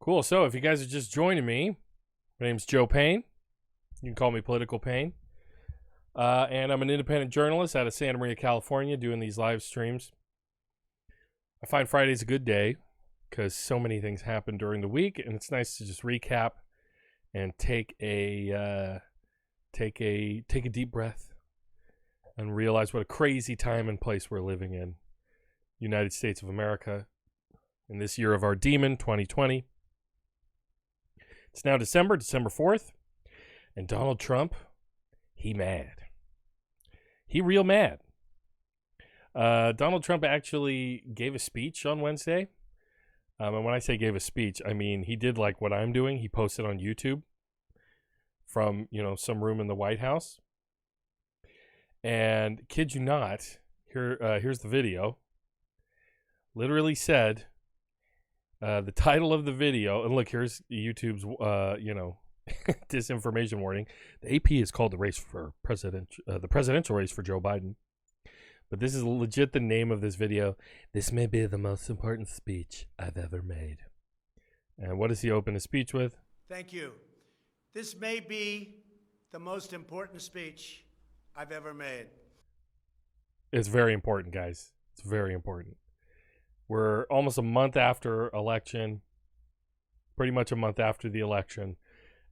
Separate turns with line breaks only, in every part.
Cool. So if you guys are just joining me, my name's Joe Payne. You can call me Political Payne. And I'm an independent journalist out of Santa Maria, California, doing these live streams. I find Friday's a good day because so many things happen during the week, and it's nice to just recap and take a deep breath and realize what a crazy time and place we're living in. United States of America, in this year of our demon, 2020. It's now December 4th, and Donald Trump, he mad. He real mad. Donald Trump actually gave a speech on Wednesday. And when I say gave a speech, I mean he did like what I'm doing. He posted on YouTube from, some room in the White House. And kid you not, here's the video. Literally said, the title of the video, and look, here's YouTube's, disinformation warning. The AP is called the presidential race for Joe Biden. But this is legit the name of this video. This may be the most important speech I've ever made. And what does he open his speech with?
Thank you. This may be the most important speech I've ever made.
It's very important, guys. It's very important. We're almost a month after election, pretty much a month after the election,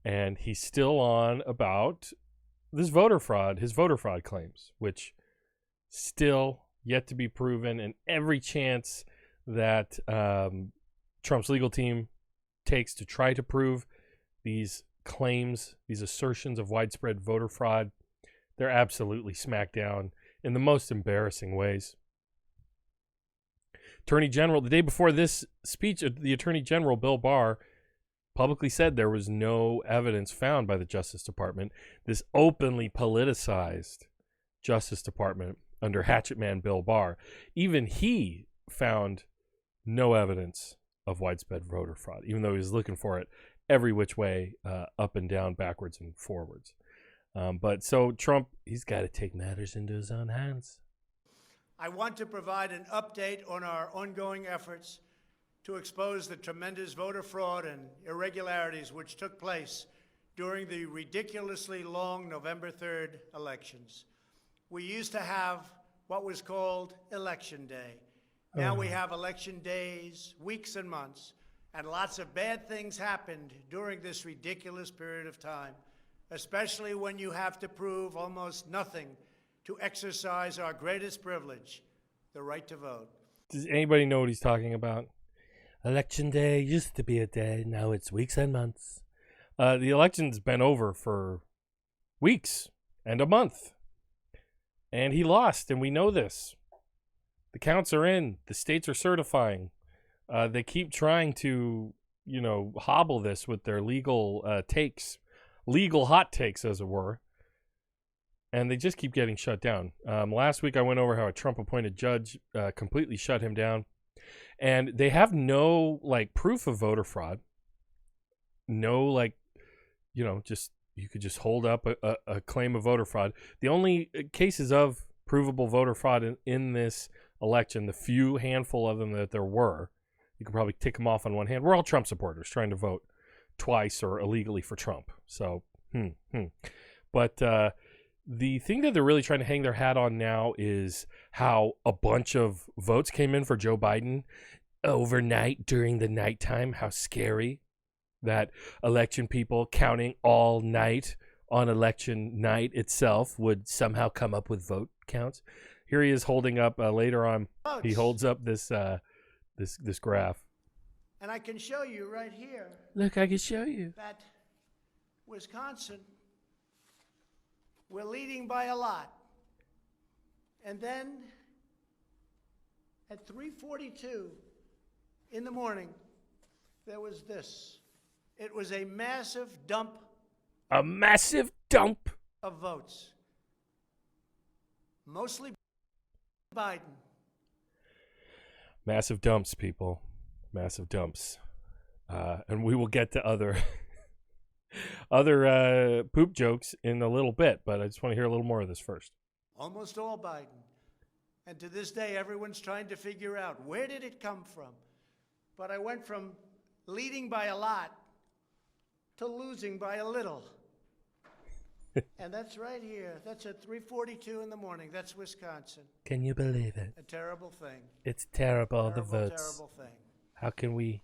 and he's still on about this voter fraud, his voter fraud claims, which still yet to be proven, and every chance that Trump's legal team takes to try to prove these claims, these assertions of widespread voter fraud, they're absolutely smacked down in the most embarrassing ways. Attorney General, the day before this speech, the Attorney General, Bill Barr, publicly said there was no evidence found by the Justice Department. This openly politicized Justice Department under Hatchet Man Bill Barr, even he found no evidence of widespread voter fraud, even though he was looking for it every which way, up and down, backwards and forwards. But so Trump, he's got to take matters into his own hands.
I want to provide an update on our ongoing efforts to expose the tremendous voter fraud and irregularities which took place during the ridiculously long November 3rd elections. We used to have what was called Election Day. Now we have election days, weeks and months, and lots of bad things happened during this ridiculous period of time, especially when you have to prove almost nothing to exercise our greatest privilege, the right to vote.
Does anybody know what he's talking about? Election day used to be a day, now it's weeks and months. The election's been over for weeks and a month. And he lost, and we know this. The counts are in. The states are certifying. They keep trying to, hobble this with their legal takes. Legal hot takes, as it were. And they just keep getting shut down. Last week I went over how a Trump-appointed judge completely shut him down. And they have no, proof of voter fraud. No, just you could just hold up a claim of voter fraud. The only cases of provable voter fraud in this election, the few handful of them that there were, you could probably tick them off on one hand. We're all Trump supporters trying to vote twice or illegally for Trump. So, But the thing that they're really trying to hang their hat on now is how a bunch of votes came in for Joe Biden overnight during the nighttime. How scary that election people counting all night on election night itself would somehow come up with vote counts. Here he is holding up later on.
Votes.
He holds up this this graph.
And I can show you right here.
Look, I can show you.
That Wisconsin, we're leading by a lot. And then at 3:42 in the morning, there was this. It was a massive dump.
A massive dump
of votes. Mostly Biden.
Massive dumps, people. Massive dumps. And we will get to other poop jokes in a little bit, but I just want to hear a little more of this first.
Almost all Biden. And to this day, everyone's trying to figure out, where did it come from? But I went from leading by a lot to losing by a little. And that's right here. That's at 3:42 in the morning. That's Wisconsin.
Can you believe it?
A terrible thing.
It's terrible, the
Terrible,
votes.
terrible thing.
How can we?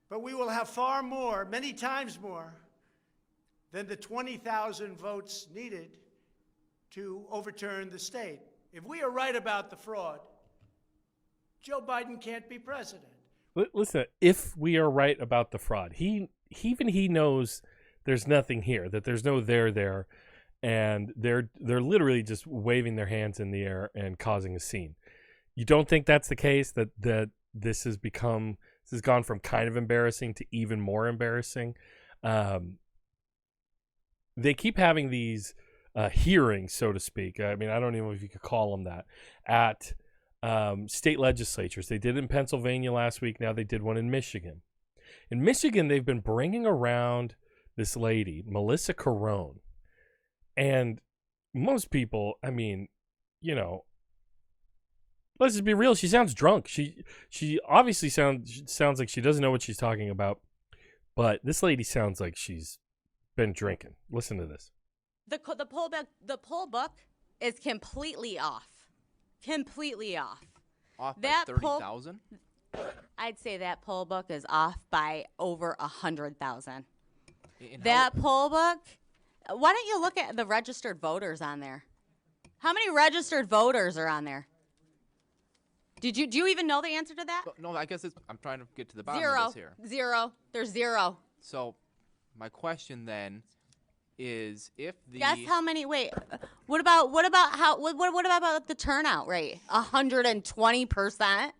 But we will have far more, many times more, than the 20,000 votes needed to overturn the state. If we are right about the fraud, Joe Biden can't be president.
Listen, if we are right about the fraud, he knows there's nothing here, that there's no there, and they're literally just waving their hands in the air and causing a scene. You don't think that's the case, that this has gone from kind of embarrassing to even more embarrassing? They keep having these hearings, so to speak. I mean, I don't even know if you could call them that, at state legislatures. They did it in Pennsylvania last week. Now they did one in Michigan. In Michigan, they've been bringing around this lady, Mellissa Carone. And most people, I mean, you know, let's just be real. She sounds drunk. She obviously sounds like she doesn't know what she's talking about. But this lady sounds like she's been drinking. Listen to this.
The poll book is completely off. Completely off.
Off by 30,000?
I'd say that poll book is off by over 100,000. That poll book. Why don't you look at the registered voters on there? How many registered voters are on there? Do you even know the answer to that?
No, I guess I'm trying to get to the bottom of this here.
Zero. There's zero.
So, my question then is, if the
Guess how many? Wait. What about the turnout rate? 120%.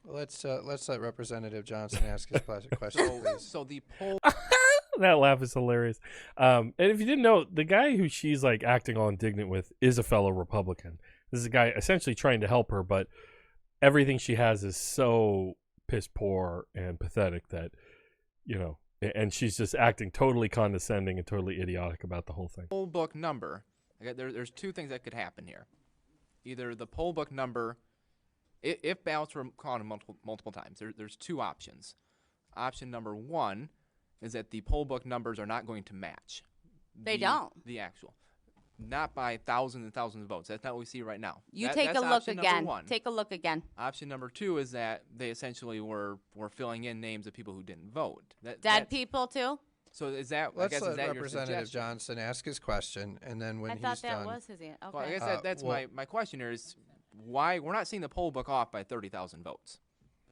Let's let Representative Johnson ask his question, please.
So the poll.
That laugh is hilarious. And if you didn't know, the guy who she's like acting all indignant with is a fellow Republican. This is a guy essentially trying to help her, but everything she has is so piss poor and pathetic that, you know, and she's just acting totally condescending and totally idiotic about the whole thing.
Poll book number. There's two things that could happen here. Either the poll book number, if ballots were counted multiple times, there's two options. Option number one is that the poll book numbers are not going to match.
They don't.
The actual. Not by thousands and thousands of votes. That's not what we see right now.
Take a look again. Take a look again.
Option number two is that they essentially were filling in names of people who didn't vote.
Dead people too?
So is that?
Let's
I guess,
let
is that
Representative
your suggestion?
Johnson ask his question, and then when
I
he's
thought that
done,
was his answer. Okay.
Well, I guess that's
well,
my question here is why we're not seeing the poll book off by 30,000 votes.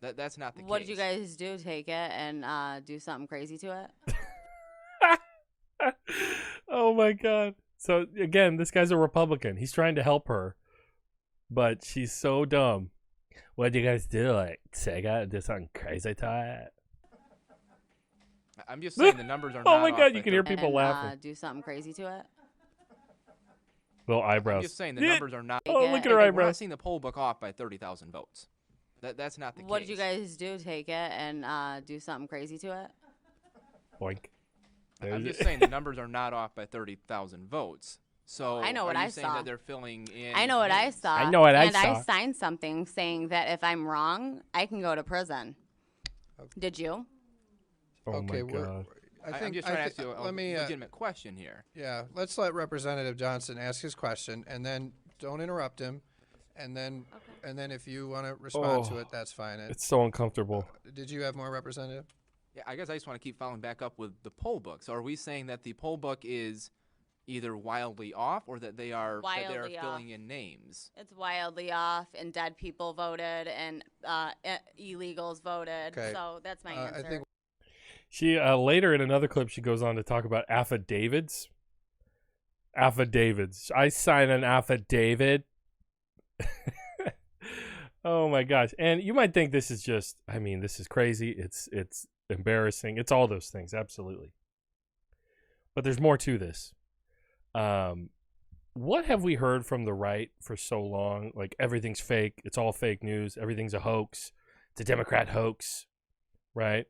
That's not the case.
What did you guys do? Take it and do something crazy to it?
Oh my God. So again, this guy's a Republican. He's trying to help her, but she's so dumb. What did you guys do? Like, take it, do something crazy to it?
I'm just saying the numbers are not
Oh my
off
God,
by
you can hear
30.
people laughing.
Do something crazy to it?
Little
I'm
eyebrows.
just saying the numbers are not.
Oh, look at her
We're not
eyebrows.
seeing the poll book off by 30,000 votes. That's not the case.
What did you guys do? Take it and do something crazy to it?
Boink.
I'm just saying the numbers are not off by 30,000 votes. So
I know what
are you
I
saying
saw.
that they're filling in?
I know what I
names?
saw.
I know what I
and
saw.
I signed something saying that if I'm wrong, I can go to prison. Did you?
Oh
okay,
my God.
I'm just trying to ask you a legitimate question here.
Yeah, let's let Representative Johnson ask his question, and then don't interrupt him, and then if you want to respond to it, that's fine.
It's so uncomfortable.
Did you have more, Representative?
Yeah, I guess I just want to keep following back up with the poll book. So are we saying that the poll book is either wildly off or that they are
Wildly
filling in names?
It's wildly off, and dead people voted, and illegals voted.
Okay.
So that's my answer.
I think
She later in another clip, she goes on to talk about affidavits. Affidavits. I sign an affidavit. Oh my gosh. And you might think this is just, I mean, this is crazy. It's embarrassing. It's all those things. Absolutely. But there's more to this. What have we heard from the right for so long? Like, everything's fake. It's all fake news. Everything's a hoax. It's a Democrat hoax. Right?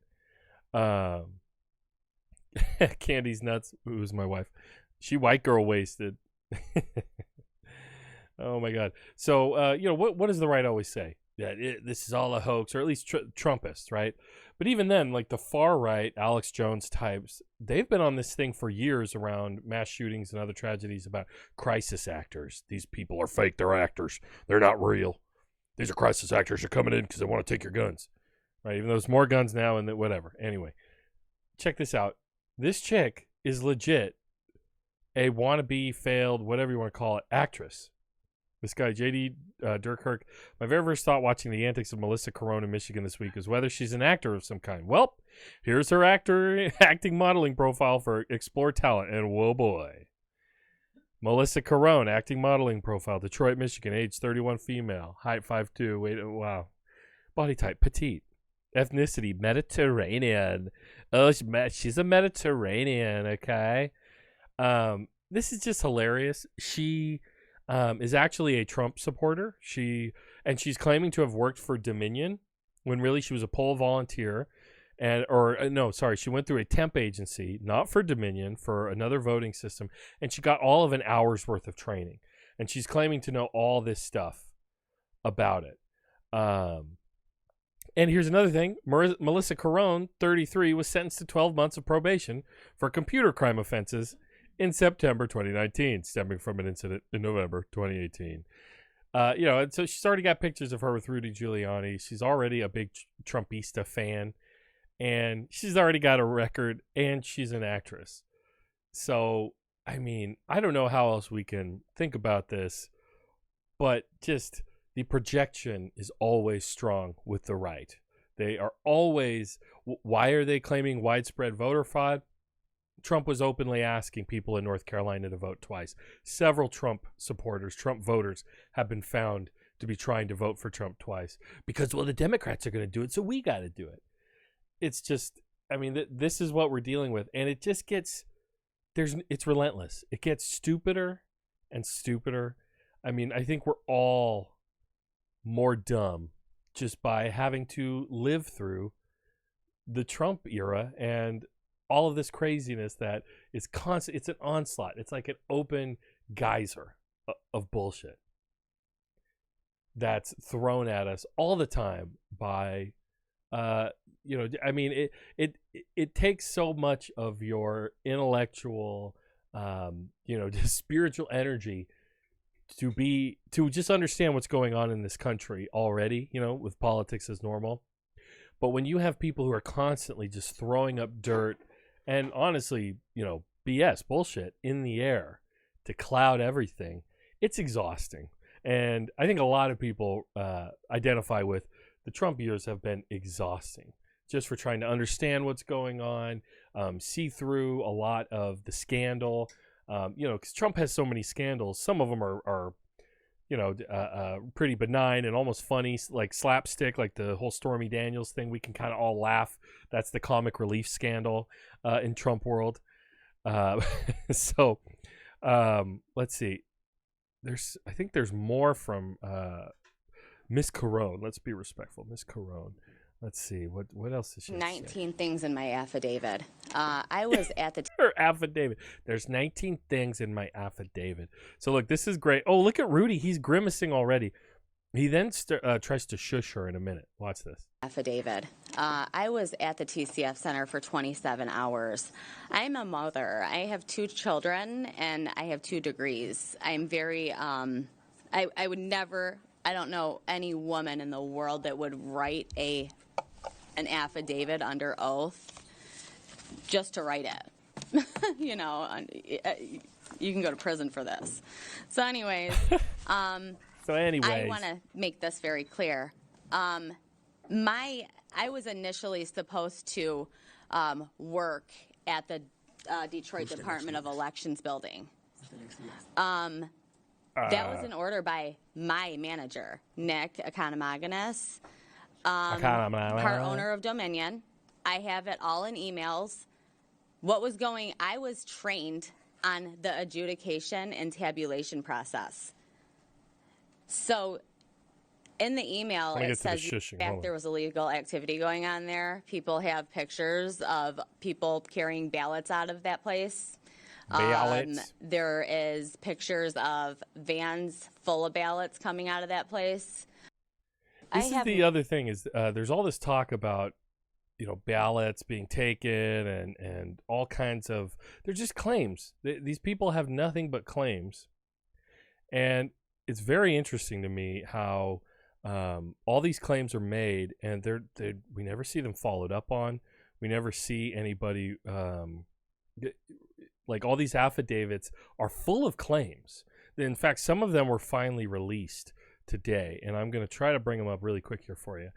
Candy's nuts. Who's my wife? She white girl wasted. Oh my God. So, what does the right always say? this is all a hoax, or at least Trumpists, right? But even then, like the far right, Alex Jones types, they've been on this thing for years around mass shootings and other tragedies about crisis actors. These people are fake. They're actors. They're not real. These are crisis actors. They're coming in because they want to take your guns, right? Even though there's more guns now and whatever. Anyway, check this out. This chick is legit a wannabe, failed, whatever you want to call it, actress. This guy, J.D. Dirkirk, my very first thought watching the antics of Mellissa Carone in Michigan this week is whether she's an actor of some kind. Well, here's her acting modeling profile for Explore Talent, and whoa boy. Mellissa Carone, acting modeling profile, Detroit, Michigan, age 31, female, height 5'2", weight, wow. Body type, petite. Ethnicity, Mediterranean. Oh, she's a Mediterranean, okay? This is just hilarious. She is actually a Trump supporter. She's claiming to have worked for Dominion when really she was a poll volunteer. She went through a temp agency, not for Dominion, for another voting system, and she got all of an hour's worth of training. And she's claiming to know all this stuff about it. And here's another thing. Mellissa Carone, 33, was sentenced to 12 months of probation for computer crime offenses in September 2019, stemming from an incident in November 2018. And so she's already got pictures of her with Rudy Giuliani. She's already a big Trumpista fan, and she's already got a record, and she's an actress. So, I mean, I don't know how else we can think about this, but just the projection is always strong with the right. They are always, why are they claiming widespread voter fraud? Trump was openly asking people in North Carolina to vote twice. Several Trump supporters, Trump voters, have been found to be trying to vote for Trump twice because, well, the Democrats are going to do it, so we got to do it. It's just, I mean, this is what we're dealing with, and it just gets, it's relentless. It gets stupider and stupider. I mean, I think we're all more dumb just by having to live through the Trump era and all of this craziness that is constant. It's an onslaught. It's like an open geyser of bullshit that's thrown at us all the time by, I mean, it takes so much of your intellectual, just spiritual energy to just understand what's going on in this country already, with politics as normal. But when you have people who are constantly just throwing up dirt and honestly, BS, bullshit in the air to cloud everything, it's exhausting. And I think a lot of people identify with the Trump years have been exhausting just for trying to understand what's going on, see through a lot of the scandal. Because Trump has so many scandals. Some of them are pretty benign and almost funny, like slapstick, like the whole Stormy Daniels thing. We can kind of all laugh. That's the comic relief scandal in Trump world. Let's see. I think there's more from Miss Carone. Let's be respectful, Miss Carone. Let's see. What else is she
19 things in my affidavit. I was at the
her affidavit. There's 19 things in my affidavit. So look, this is great. Oh, look at Rudy. He's grimacing already. He then tries to shush her in a minute. Watch this.
Affidavit. I was at the TCF Center for 27 hours. I'm a mother. I have 2 children, and I have 2 degrees. I'm very, I would never, I don't know any woman in the world that would write an affidavit under oath just to write it. You can go to prison for this. So anyways, I want to make this very clear. I was initially supposed to work at the Detroit Department of Elections building. That was an order by my manager, Nick Economaganis, part owner of Dominion. I have it all in emails. I was trained on the adjudication and tabulation process. So in the email, it says there was illegal activity going on there. People have pictures of people carrying ballots out of that place. There is pictures of vans full of ballots coming out of that place. I
This is
have
the other thing is there's all this talk about, ballots being taken and all kinds of, they're just claims. These people have nothing but claims. And it's very interesting to me how all these claims are made and we never see them followed up on. We never see anybody, like all these affidavits are full of claims. In fact, some of them were finally released today, and I'm going to try to bring them up really quick here for you.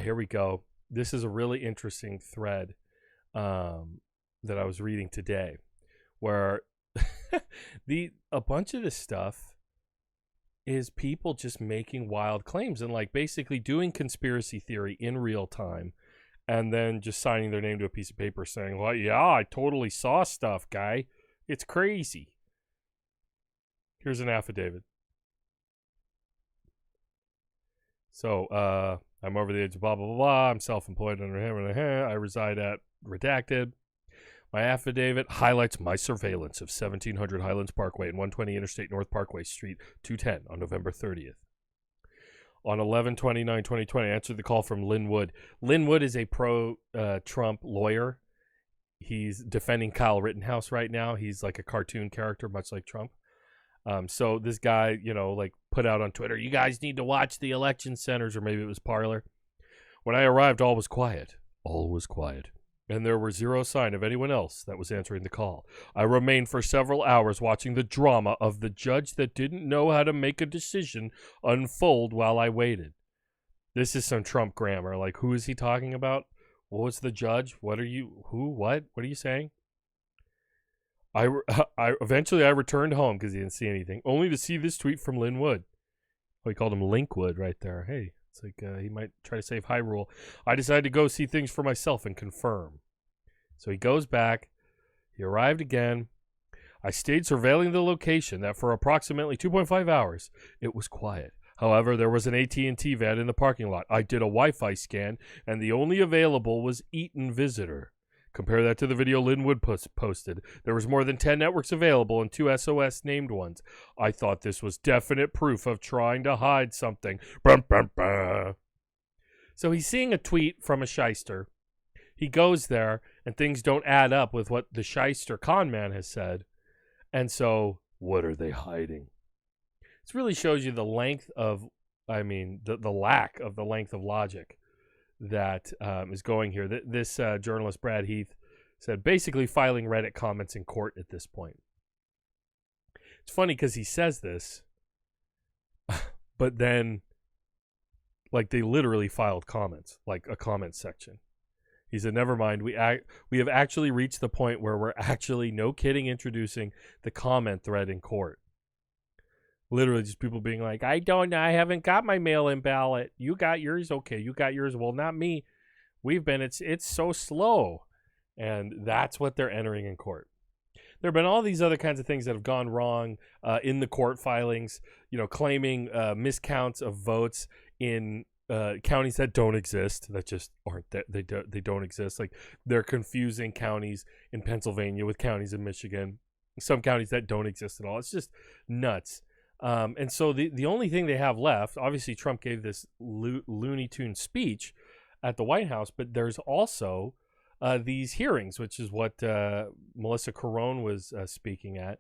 Here we go. This is a really interesting thread that I was reading today, where a bunch of this stuff is people just making wild claims and like basically doing conspiracy theory in real time, and then just signing their name to a piece of paper saying, "Well, yeah, I totally saw stuff, guy. It's crazy." Here's an affidavit. So, I'm over the age of blah, blah, blah, blah. I'm self-employed under him and I reside at redacted. My affidavit highlights my surveillance of 1700 Highlands Parkway and 120 Interstate North Parkway Street 210 on November 30th. On 11/29/2020, I answered the call from Lynn Wood. Lynn Wood is a pro-Trump lawyer. He's defending Kyle Rittenhouse right now. He's like a cartoon character, much like Trump. So this guy, like put out on Twitter, "You guys need to watch the election centers," or maybe it was Parler. "When I arrived, all was quiet. All was quiet. And there was zero sign of anyone else that was answering the call. I remained for several hours watching the drama of the judge that didn't know how to make a decision unfold while I waited." This is some Trump grammar. Like, who is he talking about? What was the judge? What are you? Who? What? What are you saying? Eventually I returned home because he didn't see anything, only to see this tweet from Lynn Wood. Oh, he called him Linkwood right there. Hey, it's like he might try to save Hyrule. "I decided to go see things for myself and confirm." So he goes back. He arrived again. "I stayed surveilling the location that for approximately 2.5 hours, it was quiet. However, there was an AT&T van in the parking lot. I did a Wi-Fi scan, and the only available was Eaton Visitor. Compare that to the video Linwood posted. There was more than 10 networks available and 2 SOS named ones. I thought this was definite proof of trying to hide something." Bum, bum, bum. So he's seeing a tweet from a shyster. He goes there, and things don't add up with what the shyster con man has said. And so, what are they hiding? This really shows you the length of, the lack of the length of logic that is going here. This journalist, Brad Heath, said basically filing Reddit comments in court at this point. It's funny because he says this, but then, like, they literally filed comments, like a comment section. He said, "Never mind, we have actually reached the point where we're actually, no kidding, introducing the comment thread in court." Literally just people being like, "I don't know, I haven't got my mail-in ballot. You got yours? Okay, you got yours. Well, not me. It's so slow." And that's what they're entering in court. There have been all these other kinds of things that have gone wrong in the court filings, claiming miscounts of votes in counties that don't exist, that just aren't that they don't exist. Like, they're confusing counties in Pennsylvania with counties in Michigan, some counties that don't exist at all. It's just nuts. And so the only thing they have left, obviously Trump gave this Looney Tune speech at the White House, but there's also these hearings, which is what Mellissa Carone was speaking at.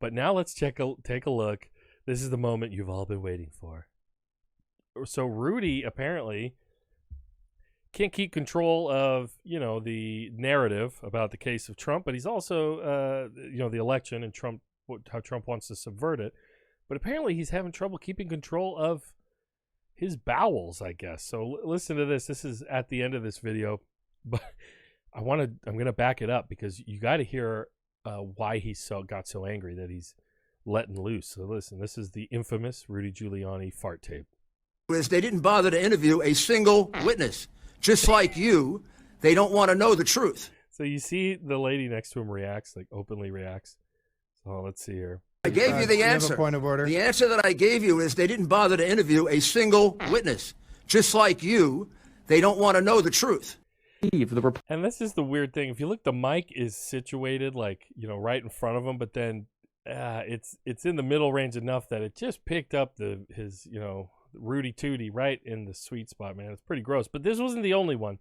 But now let's take a look. This is the moment you've all been waiting for. So Rudy apparently can't keep control of, the narrative about the case of Trump, but he's also, the election and how Trump wants to subvert it. But apparently he's having trouble keeping control of his bowels, I guess. So listen to this. This is at the end of this video, but I'm going to back it up because you got to hear why he got so angry that he's letting loose. So listen, this is the infamous Rudy Giuliani fart tape.
They didn't bother to interview a single witness. Just like you, they don't want to know the truth.
So you see the lady next to him reacts, like openly reacts. So let's see here.
I gave you the answer.
Have a point of order.
The answer that I gave you is they didn't bother to interview a single witness. Just like you, they don't want to know the truth.
And this is the weird thing. If you look, the mic is situated like, right in front of him, but then it's in the middle range enough that it just picked up his Rudy Tooty right in the sweet spot, man. It's pretty gross. But this wasn't the only one.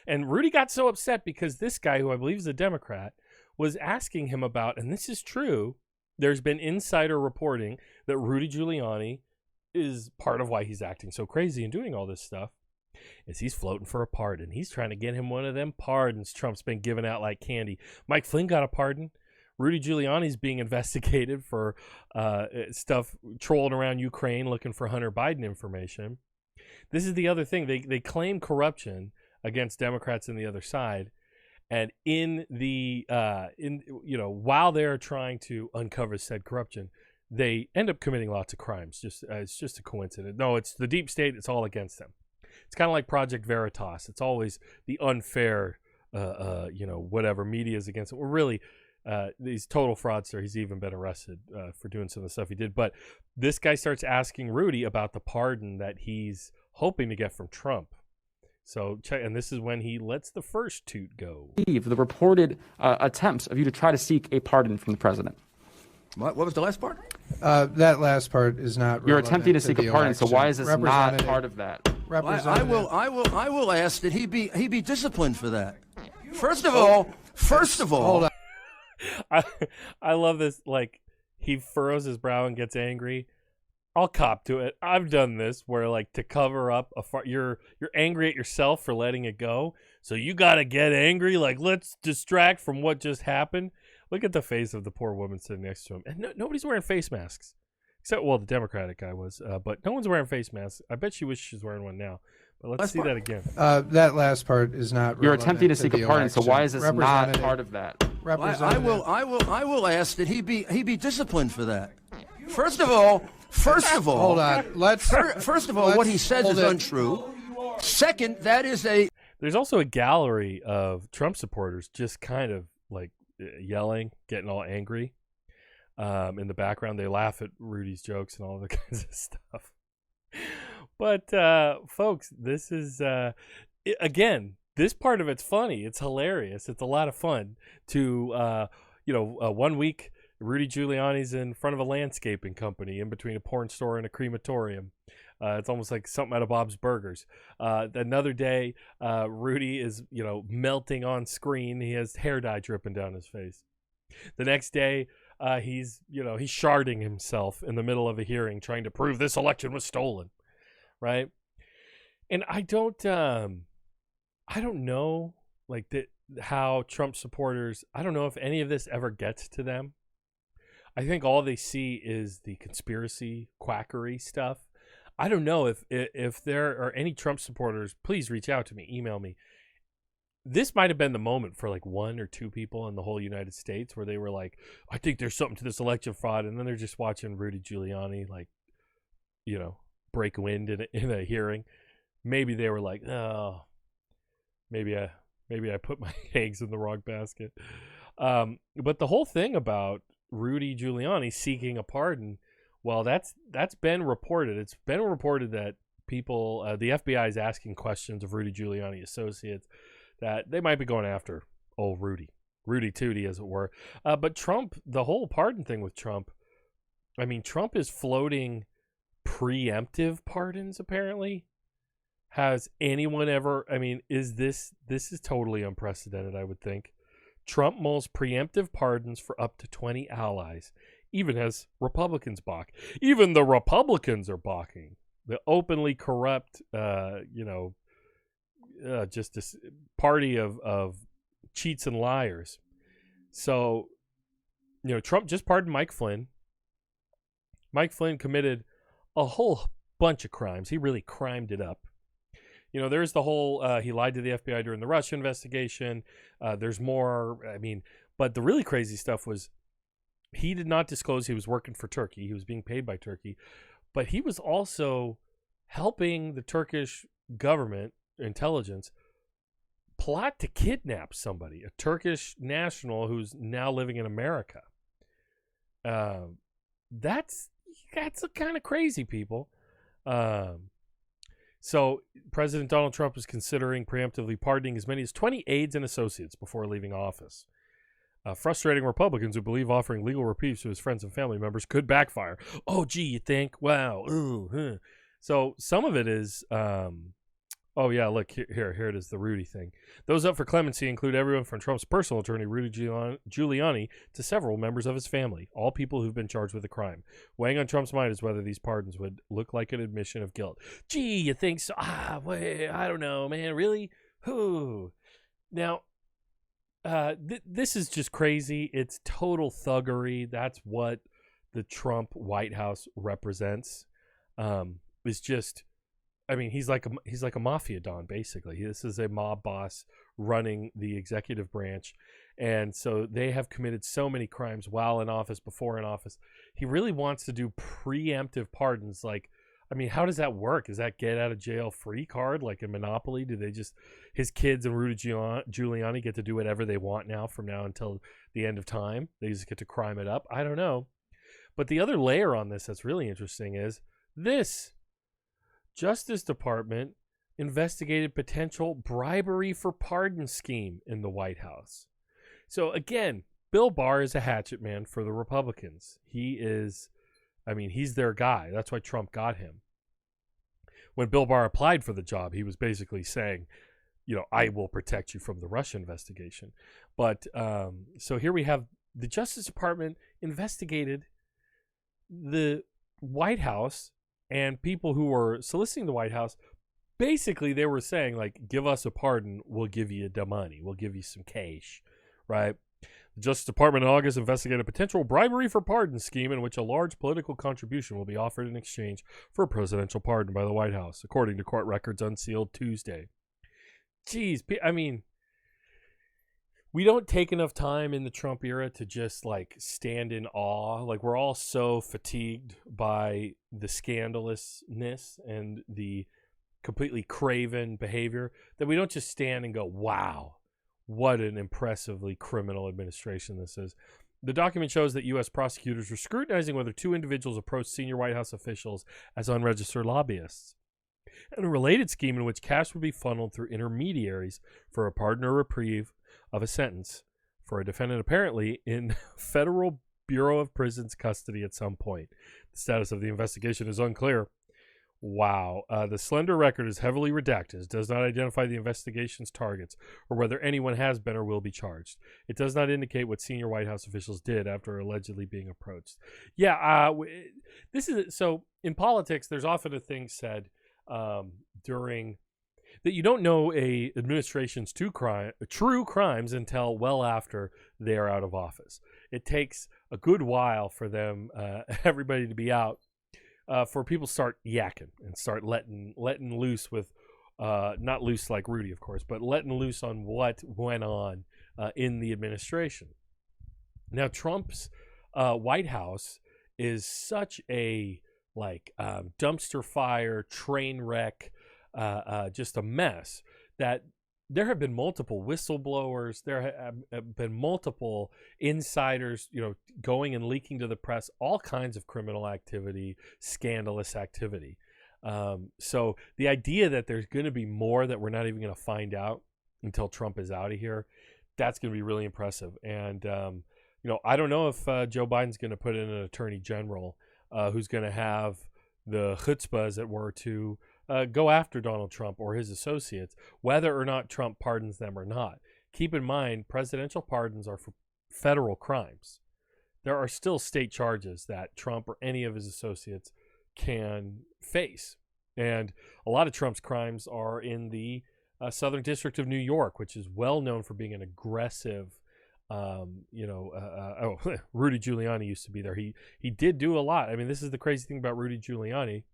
And Rudy got so upset because this guy, who I believe is a Democrat, was asking him about, and this is true, there's been insider reporting that Rudy Giuliani is part of why he's acting so crazy and doing all this stuff, is he's floating for a pardon. He's trying to get him one of them pardons Trump's been giving out like candy. Mike Flynn got a pardon. Rudy Giuliani's being investigated for stuff trolling around Ukraine looking for Hunter Biden information. This is the other thing. They claim corruption against Democrats on the other side. And while they're trying to uncover said corruption, they end up committing lots of crimes. It's just a coincidence. No, it's the deep state. It's all against them. It's kind of like Project Veritas. It's always the unfair, whatever media is against it. Well, really, he's total fraudster. He's even been arrested for doing some of the stuff he did. But this guy starts asking Rudy about the pardon that he's hoping to get from Trump. So, and this is when he lets the first toot go.
The reported attempts of you to try to seek a pardon from the president.
What was the last part?
That last part is not.
You're attempting to seek a pardon,
election.
so why is this not part of that?
I will ask that he be disciplined for that. First of all,
hold on.
I love this. Like, he furrows his brow and gets angry. I'll cop to it. I've done this where, like, to cover up you're angry at yourself for letting it go. So you got to get angry. Like, let's distract from what just happened. Look at the face of the poor woman sitting next to him. And nobody's wearing face masks. Except, well, the Democratic guy was. But no one's wearing face masks. I bet she wishes she's wearing one now. But let's see that again.
That last part is not.
You're attempting to seek a pardon,
election.
so why is this not part of that?
I will ask that he be disciplined for that. First of all,
hold on.
First of all, what he says is untrue. Second, that is a.
There's also a gallery of Trump supporters just kind of like yelling, getting all angry. In the background, they laugh at Rudy's jokes and all the kinds of stuff. But folks, this is again, this part of it's funny. It's hilarious. It's a lot of fun to 1 week. Rudy Giuliani's in front of a landscaping company in between a porn store and a crematorium. It's almost like something out of Bob's Burgers. Another day, Rudy is, melting on screen. He has hair dye dripping down his face. The next day, he's sharding himself in the middle of a hearing, trying to prove this election was stolen, right? And I don't know, like how Trump supporters. I don't know if any of this ever gets to them. I think all they see is the conspiracy quackery stuff. I don't know if there are any Trump supporters. Please reach out to me, email me. This might have been the moment for like one or two people in the whole United States where they were like, I think there's something to this election fraud. And then they're just watching Rudy Giuliani, like, break wind in a hearing. Maybe they were like, oh, maybe I put my eggs in the wrong basket. But the whole thing about Rudy Giuliani seeking a pardon, well, that's been reported. It's been reported that people, the FBI is asking questions of Rudy Giuliani associates that they might be going after old Rudy Tooty, as it were. But Trump, the whole pardon thing with Trump, I mean, Trump is floating preemptive pardons, apparently. Has anyone ever, I mean, this is totally unprecedented, I would think. Trump mulls preemptive pardons for up to 20 allies, even as Republicans balk. Even the Republicans are balking. The openly corrupt, just this party of cheats and liars. So, Trump just pardoned Mike Flynn. Mike Flynn committed a whole bunch of crimes. He really crimed it up. There's the whole, he lied to the FBI during the Russia investigation. There's more, but the really crazy stuff was he did not disclose he was working for Turkey. He was being paid by Turkey. But he was also helping the Turkish government, intelligence, plot to kidnap somebody, a Turkish national who's now living in America. That's kind of crazy, people. So President Donald Trump is considering preemptively pardoning as many as 20 aides and associates before leaving office. Frustrating Republicans who believe offering legal reprieve to his friends and family members could backfire. Oh, gee, you think? Wow. Ooh, huh. So some of it is, oh yeah, look here it is, the Rudy thing. Those up for clemency include everyone from Trump's personal attorney Rudy Giuliani to several members of his family, all people who've been charged with a crime. Weighing on Trump's mind is whether these pardons would look like an admission of guilt. Gee, you think so? Wait, I don't know, man. Really? Who? Now, this is just crazy. It's total thuggery. That's what the Trump White House represents. It's just, I mean, he's like a mafia don, basically. This is a mob boss running the executive branch, and so they have committed so many crimes while in office, before in office. He really wants to do preemptive pardons. Like, I mean, how does that work? Is that get out of jail free card like in Monopoly? Do they just, his kids and Rudy Giuliani get to do whatever they want now from now until the end of time? They just get to crime it up? I don't know. But the other layer on this that's really interesting is this. Justice Department investigated potential bribery for pardon scheme in the White House. So again, Bill Barr is a hatchet man for the Republicans. He is, I mean, he's their guy. That's why Trump got him. When Bill Barr applied for the job, he was basically saying, you know, I will protect you from the Russia investigation. But so here we have the Justice Department investigated the White House and people who were soliciting the White House. Basically, they were saying, like, give us a pardon, we'll give you the money, we'll give you some cash, right? The Justice Department in August investigated a potential bribery for pardon scheme in which a large political contribution will be offered in exchange for a presidential pardon by the White House, according to court records unsealed Tuesday. Jeez, I mean, we don't take enough time in the Trump era to just, like, stand in awe. Like, we're all so fatigued by the scandalousness and the completely craven behavior that we don't just stand and go, wow, what an impressively criminal administration this is. The document shows that U.S. prosecutors were scrutinizing whether two individuals approached senior White House officials as unregistered lobbyists, and a related scheme in which cash would be funneled through intermediaries for a pardon or reprieve of a sentence for a defendant apparently in Federal Bureau of Prisons custody at some point. The status of the investigation is unclear. Wow. The slender record is heavily redacted. It does not identify the investigation's targets or whether anyone has been or will be charged. It does not indicate what senior White House officials did after allegedly being approached. Yeah, this is so in politics. There's often a thing said during that you don't know a administration's true crimes until well after they are out of office. It takes a good while for them, everybody to be out, for people to start yakking and start letting loose with, not loose like Rudy, of course, but letting loose on what went on in the administration. Now, Trump's White House is such a dumpster fire, train wreck, just a mess, that there have been multiple whistleblowers. There have been multiple insiders, going and leaking to the press, all kinds of criminal activity, scandalous activity. So the idea that there's going to be more that we're not even going to find out until Trump is out of here, that's going to be really impressive. And, I don't know if Joe Biden's going to put in an attorney general who's going to have the chutzpah, as it were, to go after Donald Trump or his associates, whether or not Trump pardons them or not. Keep in mind, presidential pardons are for federal crimes. There are still state charges that Trump or any of his associates can face. And a lot of Trump's crimes are in the Southern District of New York, which is well known for being an aggressive, Rudy Giuliani used to be there. He did do a lot. I mean, this is the crazy thing about Rudy Giuliani.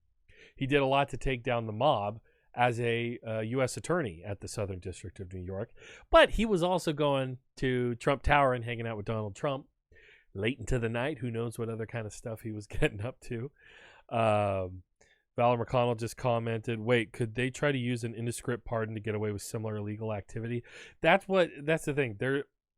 He did a lot to take down the mob as a U.S. attorney at the Southern District of New York. But he was also going to Trump Tower and hanging out with Donald Trump late into the night. Who knows what other kind of stuff he was getting up to. Valor McConnell just commented, wait, could they try to use an indiscreet pardon to get away with similar illegal activity? That's the thing.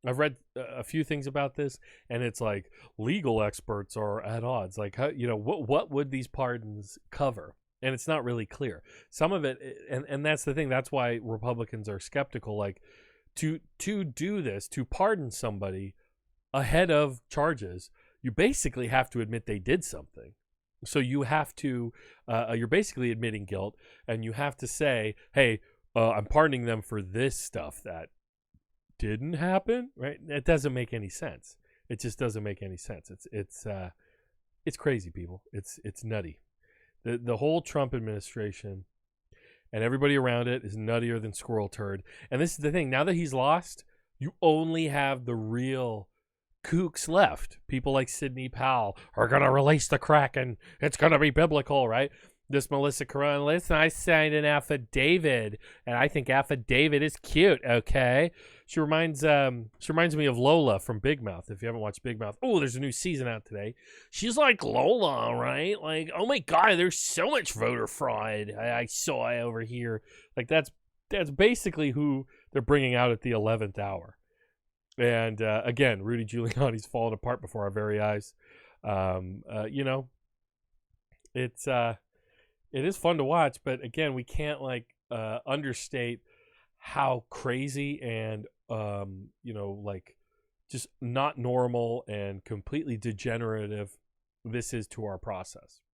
I've read a few things about this, and it's like legal experts are at odds. Like, what would these pardons cover? And it's not really clear. Some of it, and that's the thing. That's why Republicans are skeptical. Like, to do this, to pardon somebody ahead of charges, you basically have to admit they did something. So you have to, you're basically admitting guilt, and you have to say, hey, I'm pardoning them for this stuff that didn't happen, right? It doesn't make any sense. It just doesn't make any sense. It's crazy, people. It's nutty. The whole Trump administration and everybody around it is nuttier than squirrel turd. And this is the thing. Now that he's lost, you only have the real kooks left. People like Sidney Powell are going to release the Kraken. It's going to be biblical, right? This Mellissa Carone, listen, I signed an affidavit, and I think affidavit is cute, okay? She reminds me of Lola from Big Mouth, if you haven't watched Big Mouth. Oh, there's a new season out today. She's like Lola, right? Like, oh my God, there's so much voter fraud I saw over here. Like, that's basically who they're bringing out at the 11th hour. And again, Rudy Giuliani's falling apart before our very eyes. You know, it is fun to watch, but again, we can't understate how crazy and you know, like, just not normal and completely degenerative this is to our process.